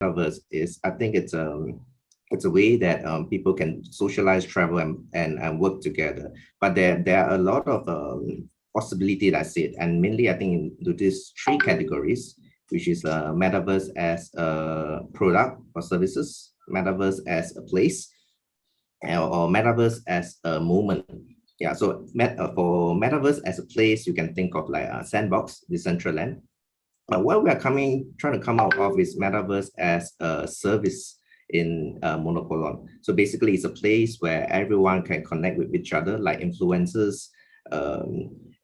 metaverse is, I think it's a way that people can socialize, travel, and work together. But there are a lot of possibility, that's it. And mainly, I think into these three categories, which is metaverse as a product or services, metaverse as a place, or metaverse as a moment. Yeah, so for metaverse as a place, you can think of like a sandbox, Decentraland. What we are trying to come out of is metaverse as a service in Monopolon. So basically, it's a place where everyone can connect with each other, like influencers,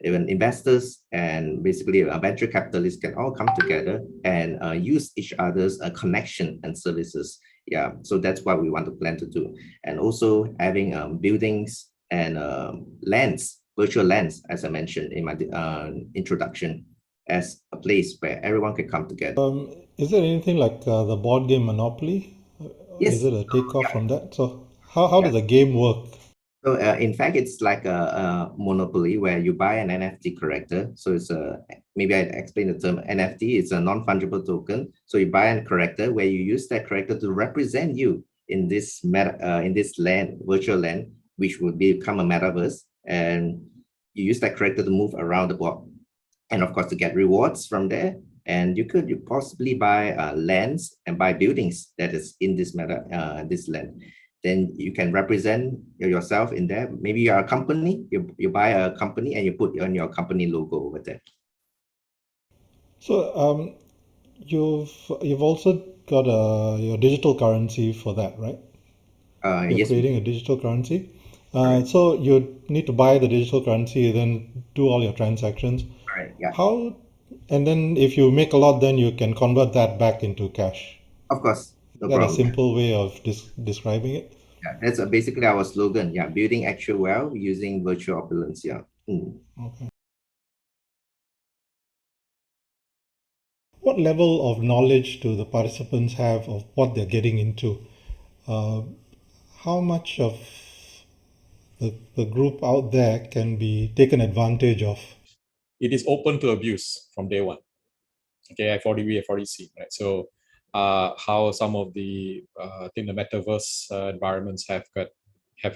even investors, and basically venture capitalists can all come together and use each other's connection and services. Yeah, so that's what we want to plan to do. And also having buildings and lands, virtual lands, as I mentioned in my introduction, as a place where everyone can come together. Is there anything like the board game Monopoly? Yes. Is it a takeoff from that? So how does the game work? So in fact, it's like a monopoly where you buy an NFT character. So it's maybe I explain the term NFT. It's a non-fungible token. So you buy a character where you use that character to represent you in this land, virtual land, which would become a metaverse, and you use that character to move around the board, and of course to get rewards from there. And you possibly buy lands and buy buildings that is in this this land. Then you can represent yourself in there. Maybe you are a company, you buy a company and you put on your company logo over there. So you've also got your digital currency for that, right? You're Yes, creating a digital currency. So you need to buy the digital currency, then do all your transactions. Right. Yeah. How, and then if you make a lot, then you can convert that back into cash. Of course. No Is that problem. a simple way of describing it? Yeah, that's basically our slogan. Yeah, building actual wealth using virtual opulence. Yeah. Okay. What level of knowledge do the participants have of what they're getting into? How much of the group out there can be taken advantage of? It is open to abuse from day one. Okay, we have already seen, right? So how some of the I think the metaverse environments have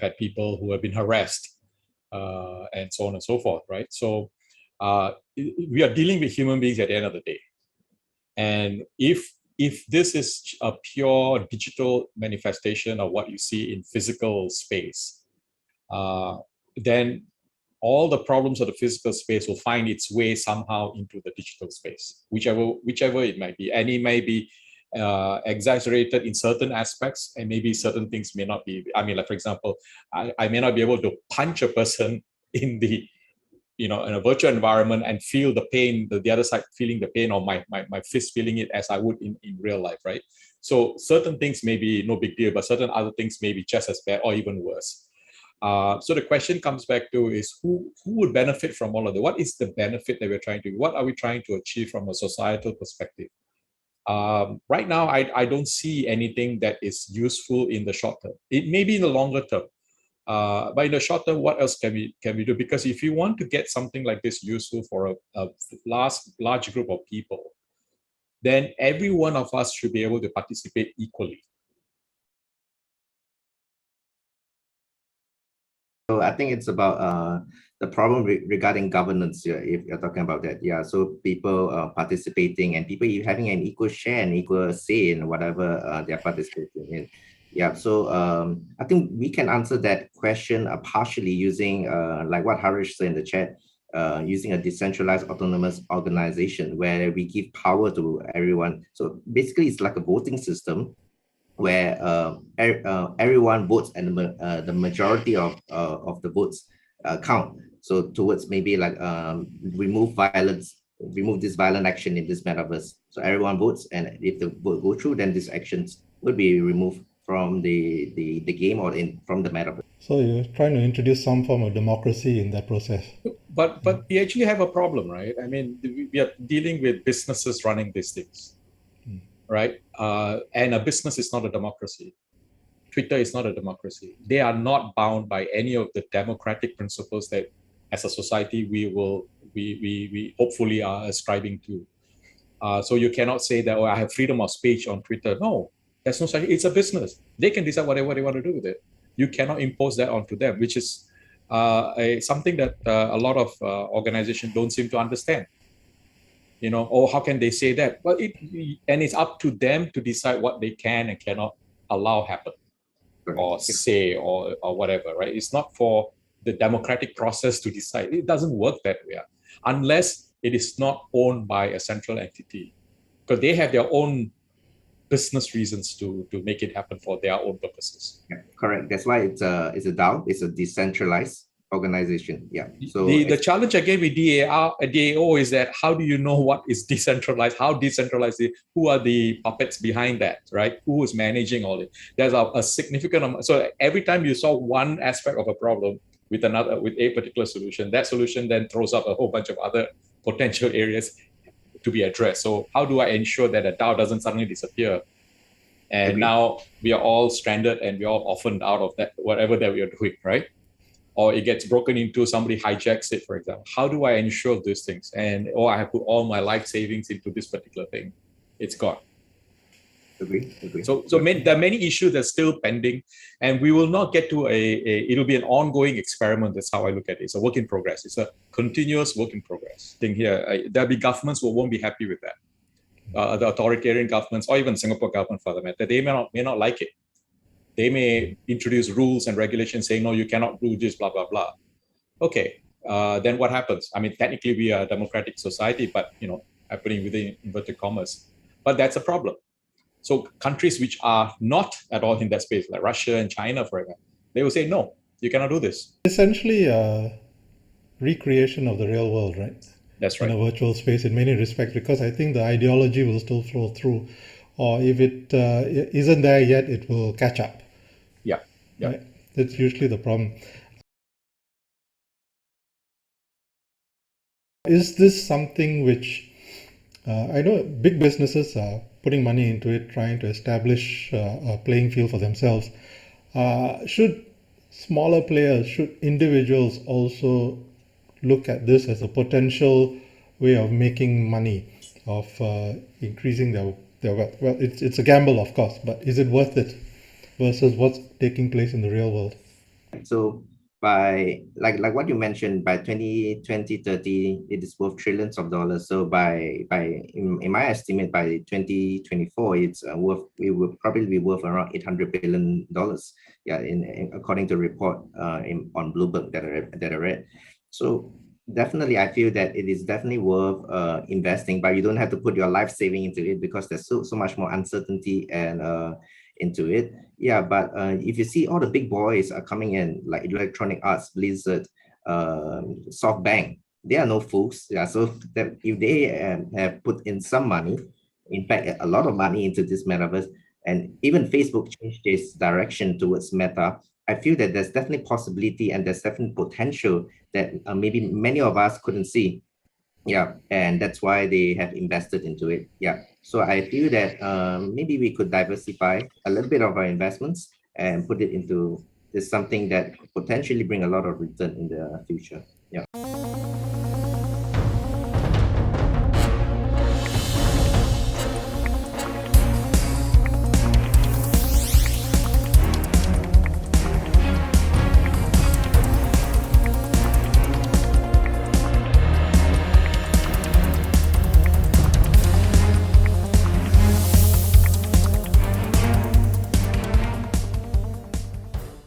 had people who have been harassed and so on and so forth, right? So we are dealing with human beings at the end of the day, and if this is a pure digital manifestation of what you see in physical space, then all the problems of the physical space will find its way somehow into the digital space, whichever it might be. And it may be exaggerated in certain aspects, and maybe certain things may not be. I mean, like for example, I may not be able to punch a person in the, in a virtual environment and feel the pain, the other side feeling the pain, or my fist feeling it as I would in real life, right? So certain things may be no big deal, but certain other things may be just as bad or even worse. So the question comes back to is who would benefit from all of that? What is the benefit that we're trying to do? What are we trying to achieve from a societal perspective? Right now, I don't see anything that is useful in the short term. It may be in the longer term, but in the short term, what else can we do? Because if you want to get something like this useful for a large group of people, then every one of us should be able to participate equally. So I think it's about the problem regarding governance here, if you're talking about that. Yeah, so people participating and people having an equal share and equal say in whatever they're participating in. Yeah, so I think we can answer that question partially using like what Harish said in the chat, using a decentralized autonomous organization where we give power to everyone. So basically it's like a voting system where everyone votes and the majority of the votes count. So towards maybe like remove this violent action in this metaverse. So everyone votes, and if the vote go through, then these actions would be removed from the game or from the metaverse. So you're trying to introduce some form of democracy in that process. But we actually have a problem, right? I mean, we are dealing with businesses running these things. Right? And a business is not a democracy. Twitter is not a democracy. They are not bound by any of the democratic principles that as a society we hopefully are ascribing to. So you cannot say that, oh, I have freedom of speech on Twitter. No, there's no such. It's a business. They can decide whatever they want to do with it. You cannot impose that onto them, which is something that a lot of organizations don't seem to understand. Oh, how can they say that? Well, and it's up to them to decide what they can and cannot allow happen or say or whatever, right? It's not for the democratic process to decide. It doesn't work that way, unless it is not owned by a central entity, because they have their own business reasons to make it happen for their own purposes. Yeah, correct. That's why it's a DAO. It's a decentralized organization. Yeah. So the challenge again with DAO is that how do you know what is decentralized? How decentralized is it? Who are the puppets behind that, right? Who is managing all it? There's a significant amount. So every time you solve one aspect of a problem with a particular solution, that solution then throws up a whole bunch of other potential areas to be addressed. So how do I ensure that a DAO doesn't suddenly disappear? And now we are all stranded and we are all orphaned out of that, whatever that we are doing, right? Or it gets broken into, somebody hijacks it, for example. How do I ensure these things? And I have put all my life savings into this particular thing. It's gone. Agree. So there are many issues that are still pending, and we will not get to it'll be an ongoing experiment. That's how I look at it. It's a work in progress. It's a continuous work in progress thing here. There'll be governments who won't be happy with that. The authoritarian governments, or even Singapore government for the matter, they may not like it. They may introduce rules and regulations saying, no, you cannot do this, blah, blah, blah. Okay, then what happens? I mean, technically we are a democratic society, but, I'm putting within inverted commas. But that's a problem. So countries which are not at all in that space, like Russia and China, for example, they will say, no, you cannot do this. Essentially a recreation of the real world, right? That's right. In a virtual space in many respects, because I think the ideology will still flow through. Or if it isn't there yet, it will catch up. Yeah. Right? That's usually the problem. Is this something which I know big businesses are putting money into it, trying to establish a playing field for themselves? Should smaller players, should individuals also look at this as a potential way of making money, of increasing their wealth? Well, it's a gamble, of course, but is it worth it versus what's taking place in the real world? So by like what you mentioned, by 2030, it is worth trillions of dollars. So in my estimate, by 2024, it will probably be worth around $800 billion. Yeah, in according to a report on Bloomberg that I read. So definitely, I feel that it is definitely worth investing, but you don't have to put your life saving into it, because there's so much more uncertainty and into it. Yeah, but if you see all the big boys are coming in, like Electronic Arts, Blizzard, SoftBank, they are no fools. Yeah, so that if they have put in some money, in fact, a lot of money into this metaverse, and even Facebook changed its direction towards Meta, I feel that there's definitely possibility and there's definitely potential that maybe many of us couldn't see. Yeah, and that's why they have invested into it. Yeah, so I feel that maybe we could diversify a little bit of our investments and put it into something that could potentially bring a lot of return in the future. Yeah.